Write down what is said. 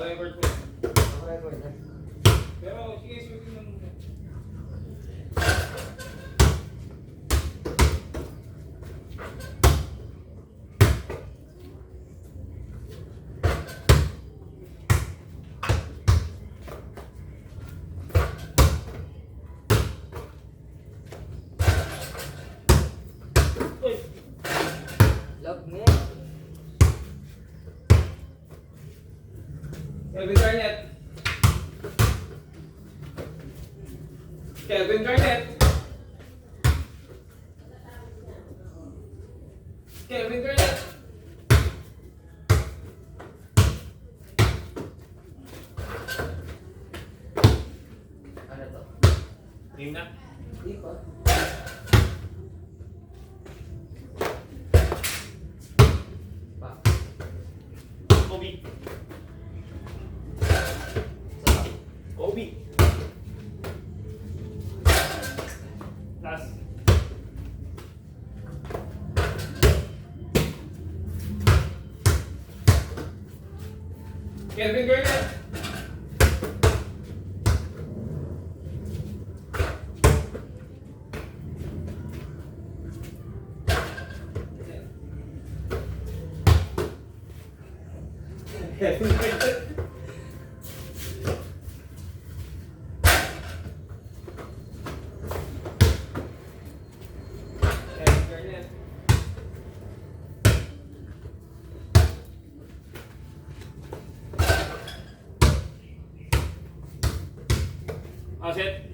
Naka-record po. Naka-record na. Pero sige, shooting lang muna. Uy! Love me. Kelvin Garnett. Kelvin Garnett. Kelvin Garnett. Ano to? Game na. Hindi pa. Pa. Kobe. Sa Kobe. Last. Kelvin Garnett. Kelvin Garnett. Kelvin Garnett. Set.